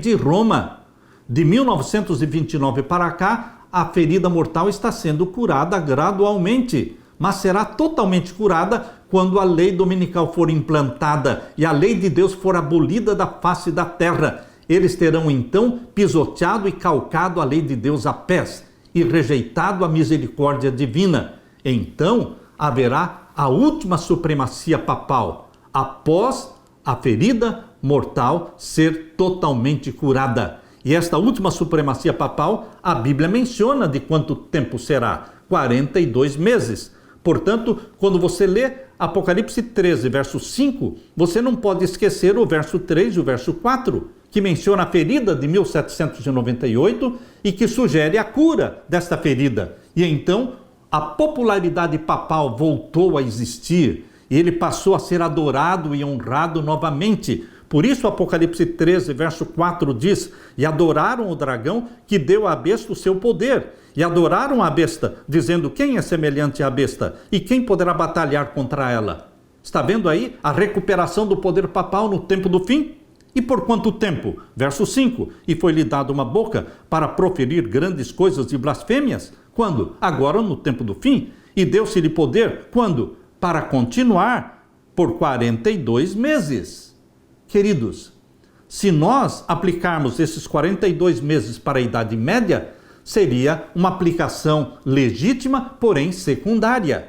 de Roma. De 1929 para cá, a ferida mortal está sendo curada gradualmente, mas será totalmente curada quando a lei dominical for implantada e a lei de Deus for abolida da face da terra. Eles terão então pisoteado e calcado a lei de Deus a pés e rejeitado a misericórdia divina. Então haverá a última supremacia papal, após a ferida mortal ser totalmente curada. E esta última supremacia papal, a Bíblia menciona de quanto tempo será: 42 meses. Portanto, quando você lê Apocalipse 13, verso 5, você não pode esquecer o verso 3 e o verso 4, que menciona a ferida de 1798 e que sugere a cura desta ferida. E então, a popularidade papal voltou a existir e ele passou a ser adorado e honrado novamente. Por isso, Apocalipse 13, verso 4 diz: e adoraram o dragão que deu à besta o seu poder. E adoraram a besta, dizendo: quem é semelhante à besta? E quem poderá batalhar contra ela? Está vendo aí a recuperação do poder papal no tempo do fim? E por quanto tempo? Verso 5: e foi-lhe dada uma boca para proferir grandes coisas e blasfêmias. Quando? Agora no tempo do fim. E deu-se-lhe poder. Quando? Para continuar por 42 meses. Queridos, se nós aplicarmos esses 42 meses para a Idade Média, seria uma aplicação legítima, porém secundária.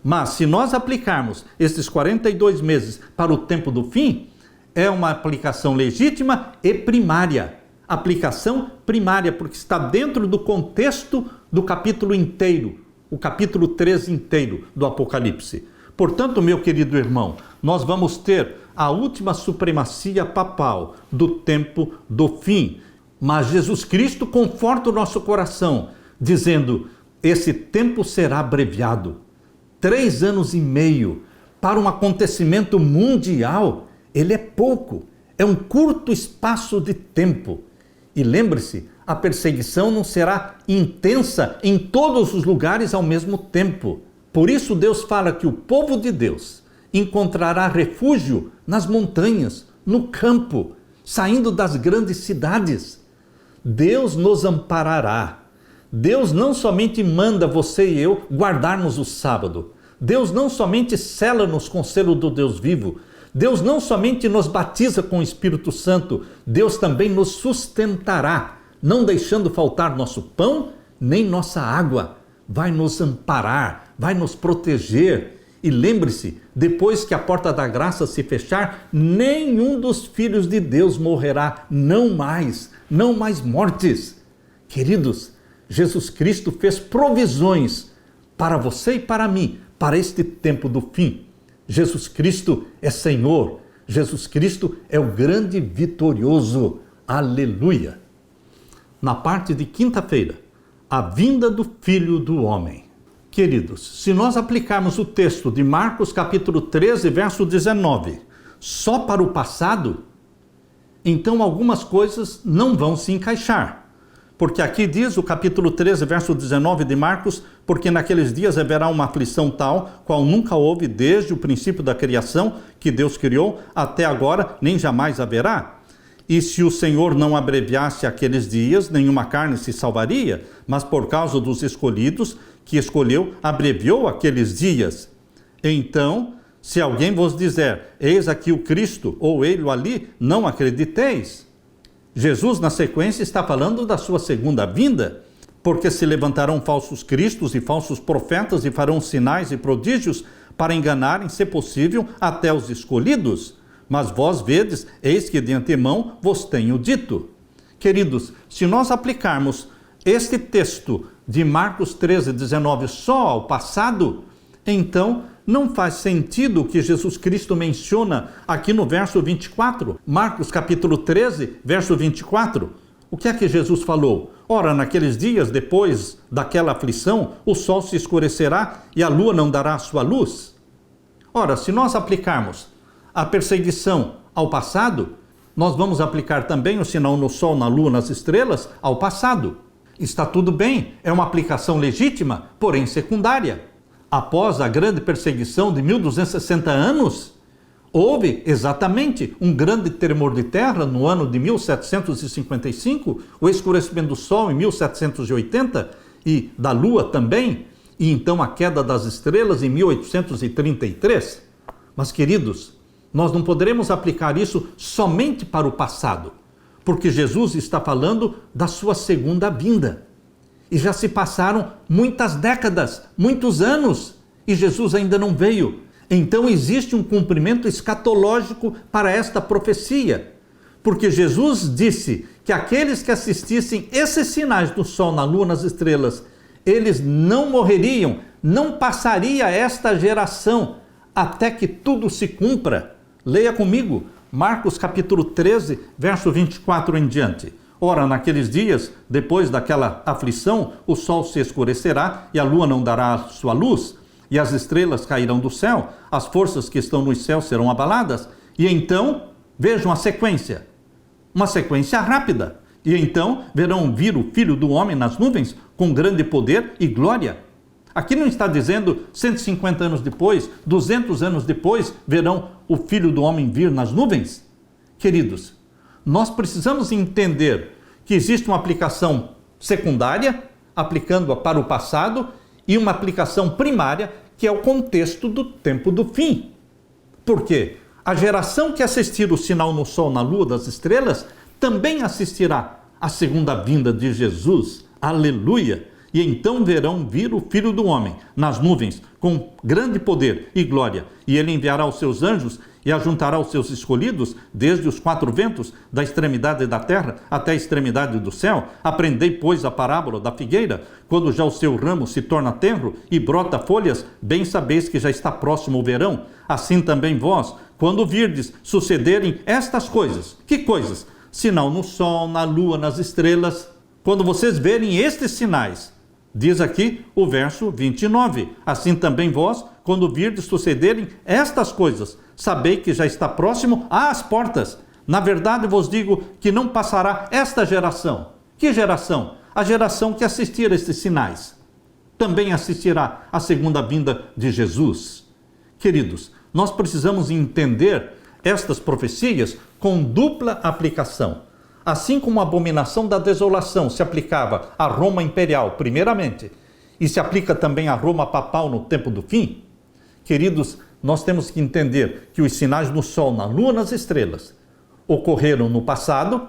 Mas se nós aplicarmos esses 42 meses para o tempo do fim, é uma aplicação legítima e primária. Aplicação primária, porque está dentro do contexto do capítulo inteiro, o capítulo 13 inteiro do Apocalipse. Portanto, meu querido irmão, nós vamos ter a última supremacia papal do tempo do fim. Mas Jesus Cristo conforta o nosso coração, dizendo: esse tempo será abreviado. 3 anos e meio para um acontecimento mundial, ele é pouco, é um curto espaço de tempo. E lembre-se, a perseguição não será intensa em todos os lugares ao mesmo tempo. Por isso Deus fala que o povo de Deus encontrará refúgio nas montanhas, no campo, saindo das grandes cidades. Deus nos amparará. Deus não somente manda você e eu guardarmos o sábado. Deus não somente sela-nos com o selo do Deus vivo. Deus não somente nos batiza com o Espírito Santo. Deus também nos sustentará, não deixando faltar nosso pão nem nossa água. Vai nos amparar, vai nos proteger. E lembre-se, depois que a porta da graça se fechar, nenhum dos filhos de Deus morrerá, não mais mortes. Queridos, Jesus Cristo fez provisões para você e para mim, para este tempo do fim. Jesus Cristo é Senhor, Jesus Cristo é o grande vitorioso. Aleluia! Na parte de quinta-feira, a vinda do Filho do Homem. Queridos, se nós aplicarmos o texto de Marcos capítulo 13, verso 19, só para o passado, então algumas coisas não vão se encaixar. Porque aqui diz o capítulo 13, verso 19 de Marcos: porque naqueles dias haverá uma aflição tal, qual nunca houve desde o princípio da criação que Deus criou, até agora nem jamais haverá. E se o Senhor não abreviasse aqueles dias, nenhuma carne se salvaria, mas por causa dos escolhidos que escolheu, abreviou aqueles dias. Então, se alguém vos disser: eis aqui o Cristo, ou ele ali, não acrediteis. Jesus, na sequência, está falando da sua segunda vinda. porque se levantarão falsos cristos e falsos profetas e farão sinais e prodígios para enganarem, se possível, até os escolhidos. Mas vós vedes, eis que de antemão vos tenho dito. Queridos, se nós aplicarmos este texto de Marcos 13:19 só ao passado, então não faz sentido o que Jesus Cristo menciona aqui no verso 24. Marcos capítulo 13, verso 24. O que é que Jesus falou? Ora, naqueles dias, depois daquela aflição, o sol se escurecerá e a lua não dará a sua luz. Ora, se nós aplicarmos a perseguição ao passado, nós vamos aplicar também o sinal no sol, na lua, nas estrelas ao passado. Está tudo bem, é uma aplicação legítima, porém secundária. Após a grande perseguição de 1260 anos, houve exatamente um grande tremor de terra no ano de 1755, o escurecimento do sol em 1780 e da lua também, e então a queda das estrelas em 1833. Mas, queridos, nós não poderemos aplicar isso somente para o passado, porque Jesus está falando da sua segunda vinda. E já se passaram muitas décadas, muitos anos, e Jesus ainda não veio. Então existe um cumprimento escatológico para esta profecia, porque Jesus disse que aqueles que assistissem esses sinais do sol, na lua, nas estrelas, eles não morreriam, não passaria esta geração até que tudo se cumpra. Leia comigo, Marcos capítulo 13, verso 24 em diante. Ora, naqueles dias, depois daquela aflição, o sol se escurecerá e a lua não dará a sua luz, e as estrelas cairão do céu, as forças que estão nos céus serão abaladas, e então, vejam a sequência, uma sequência rápida, e então verão vir o Filho do Homem nas nuvens, com grande poder e glória. Aqui não está dizendo 150 anos depois, 200 anos depois, verão o Filho do Homem vir nas nuvens? Queridos, nós precisamos entender que existe uma aplicação secundária, aplicando-a para o passado, e uma aplicação primária, que é o contexto do tempo do fim. Por quê? A geração que assistir o sinal no sol, na lua, das estrelas, também assistirá à segunda vinda de Jesus. Aleluia! E então verão vir o Filho do Homem nas nuvens, com grande poder e glória, e ele enviará os seus anjos e ajuntará os seus escolhidos desde os quatro ventos, da extremidade da terra até a extremidade do céu. Aprendei, pois, a parábola da figueira. Quando já o seu ramo se torna tenro e brota folhas, bem sabeis que já está próximo o verão. Assim também vós, quando virdes sucederem estas coisas. Que coisas? Sinal no sol, na lua, nas estrelas. Quando vocês verem estes sinais, diz aqui o verso 29, assim também vós, quando virdes sucederem estas coisas, sabei que já está próximo às portas. Na verdade vos digo que não passará esta geração. Que geração? A geração que assistir a estes sinais. Também assistirá à segunda vinda de Jesus. Queridos, nós precisamos entender estas profecias com dupla aplicação. Assim como a abominação da desolação se aplicava à Roma imperial, primeiramente, e se aplica também à Roma papal no tempo do fim, queridos, nós temos que entender que os sinais no sol, na lua, nas estrelas, ocorreram no passado,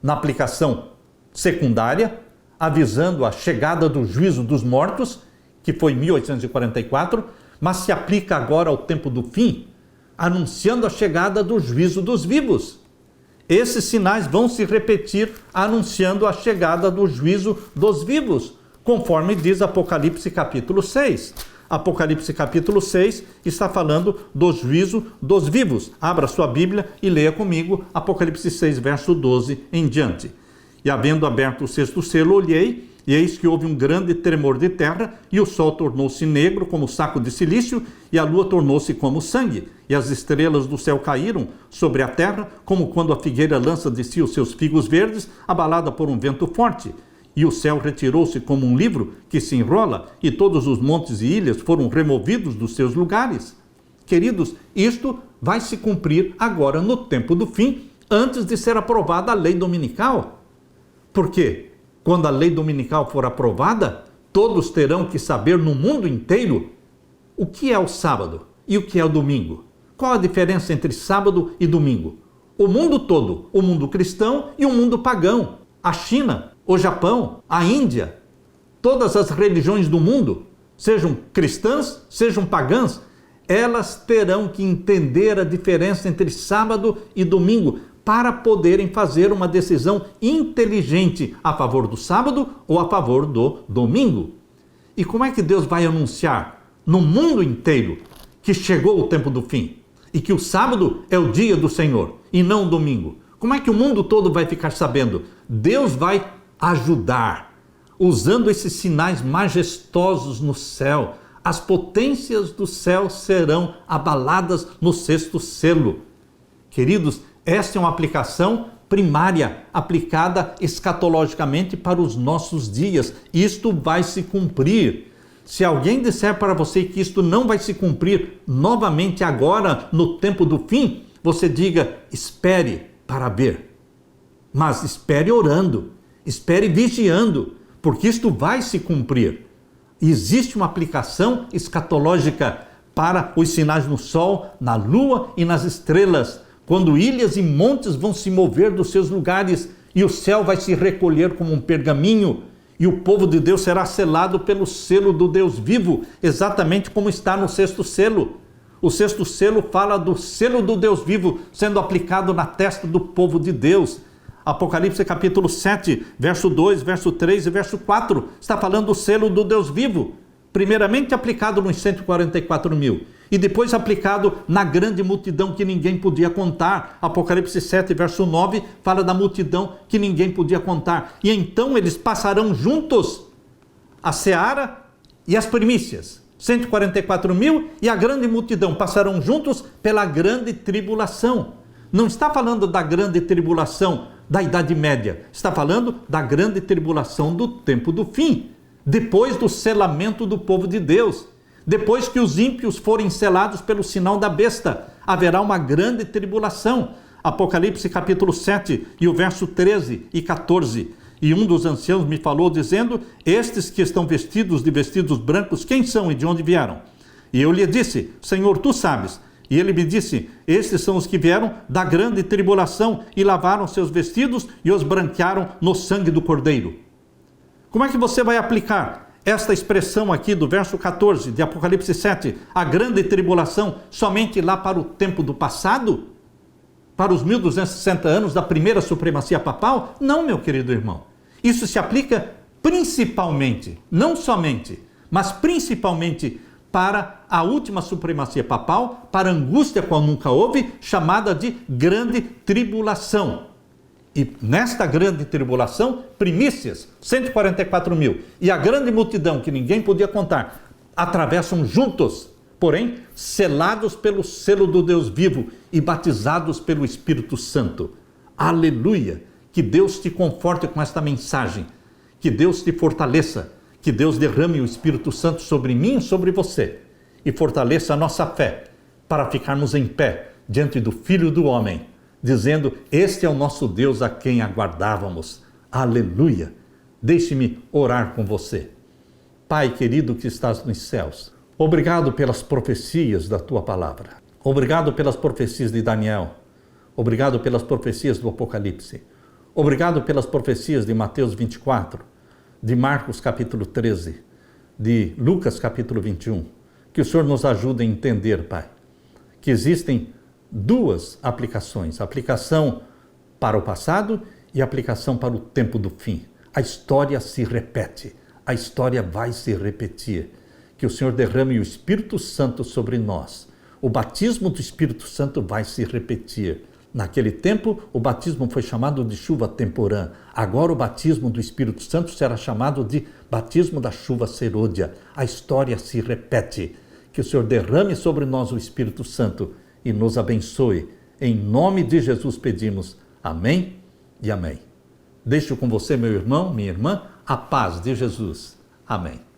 na aplicação secundária, avisando a chegada do juízo dos mortos, que foi em 1844, mas se aplica agora ao tempo do fim, anunciando a chegada do juízo dos vivos. Esses sinais vão se repetir anunciando a chegada do juízo dos vivos, conforme diz Apocalipse capítulo 6. Apocalipse capítulo 6 está falando do juízo dos vivos. Abra sua Bíblia e leia comigo Apocalipse 6, verso 12 em diante. E havendo aberto o sexto selo, olhei, e eis que houve um grande tremor de terra, e o sol tornou-se negro como saco de cilício, e a lua tornou-se como sangue, e as estrelas do céu caíram sobre a terra, como quando a figueira lança de si os seus figos verdes, abalada por um vento forte. E o céu retirou-se como um livro que se enrola, e todos os montes e ilhas foram removidos dos seus lugares. Queridos, isto vai se cumprir agora no tempo do fim, antes de ser aprovada a lei dominical. Por quê? Quando a lei dominical for aprovada, todos terão que saber no mundo inteiro o que é o sábado e o que é o domingo. Qual a diferença entre sábado e domingo? O mundo todo, o mundo cristão e o mundo pagão. A China, o Japão, a Índia, todas as religiões do mundo, sejam cristãs, sejam pagãs, elas terão que entender a diferença entre sábado e domingo para poderem fazer uma decisão inteligente a favor do sábado ou a favor do domingo. E como é que Deus vai anunciar no mundo inteiro que chegou o tempo do fim e que o sábado é o dia do Senhor e não o domingo? Como é que o mundo todo vai ficar sabendo? Deus vai ajudar, usando esses sinais majestosos no céu. As potências do céu serão abaladas no sexto selo. Queridos, esta é uma aplicação primária, aplicada escatologicamente para os nossos dias. Isto vai se cumprir. Se alguém disser para você que isto não vai se cumprir novamente agora, no tempo do fim, você diga, espere para ver. Mas espere orando, espere vigiando, porque isto vai se cumprir. Existe uma aplicação escatológica para os sinais no sol, na lua e nas estrelas, quando ilhas e montes vão se mover dos seus lugares e o céu vai se recolher como um pergaminho e o povo de Deus será selado pelo selo do Deus vivo, exatamente como está no sexto selo. O sexto selo fala do selo do Deus vivo sendo aplicado na testa do povo de Deus. Apocalipse capítulo 7, verso 2, verso 3 e verso 4, está falando do selo do Deus vivo, primeiramente aplicado nos 144 mil, e depois aplicado na grande multidão que ninguém podia contar. Apocalipse 7, verso 9, fala da multidão que ninguém podia contar. E então eles passarão juntos a seara e as primícias. 144 mil e a grande multidão passarão juntos pela grande tribulação. Não está falando da grande tribulação da Idade Média, está falando da grande tribulação do tempo do fim, depois do selamento do povo de Deus. Depois que os ímpios forem selados pelo sinal da besta, haverá uma grande tribulação. Apocalipse capítulo 7 e o verso 13 e 14. E um dos anciãos me falou dizendo, estes que estão vestidos de vestidos brancos, quem são e de onde vieram? E eu lhe disse, Senhor, tu sabes. E ele me disse, estes são os que vieram da grande tribulação e lavaram seus vestidos e os branquearam no sangue do Cordeiro. Como é que você vai aplicar esta expressão aqui do verso 14 de Apocalipse 7, a grande tribulação, somente lá para o tempo do passado? Para os 1260 anos da primeira supremacia papal? Não, meu querido irmão. Isso se aplica principalmente, não somente, mas principalmente para a última supremacia papal, para a angústia qual nunca houve, chamada de grande tribulação. E nesta grande tribulação, primícias, 144 mil, e a grande multidão que ninguém podia contar, atravessam juntos, porém, selados pelo selo do Deus vivo e batizados pelo Espírito Santo. Aleluia! Que Deus te conforte com esta mensagem, que Deus te fortaleça, que Deus derrame o Espírito Santo sobre mim e sobre você, e fortaleça a nossa fé, para ficarmos em pé diante do Filho do Homem, dizendo, este é o nosso Deus a quem aguardávamos. Aleluia! Deixe-me orar com você. Pai querido que estás nos céus, obrigado pelas profecias da Tua palavra. Obrigado pelas profecias de Daniel. Obrigado pelas profecias do Apocalipse. Obrigado pelas profecias de Mateus 24, de Marcos capítulo 13, de Lucas capítulo 21. Que o Senhor nos ajude a entender, Pai, que existem duas aplicações, a aplicação para o passado e a aplicação para o tempo do fim. A história se repete, a história vai se repetir. Que o Senhor derrame o Espírito Santo sobre nós. O batismo do Espírito Santo vai se repetir. Naquele tempo, o batismo foi chamado de chuva temporã. Agora o batismo do Espírito Santo será chamado de batismo da chuva serôdia. A história se repete. Que o Senhor derrame sobre nós o Espírito Santo e nos abençoe. Em nome de Jesus pedimos. Amém e amém. Deixo com você, meu irmão, minha irmã, a paz de Jesus. Amém.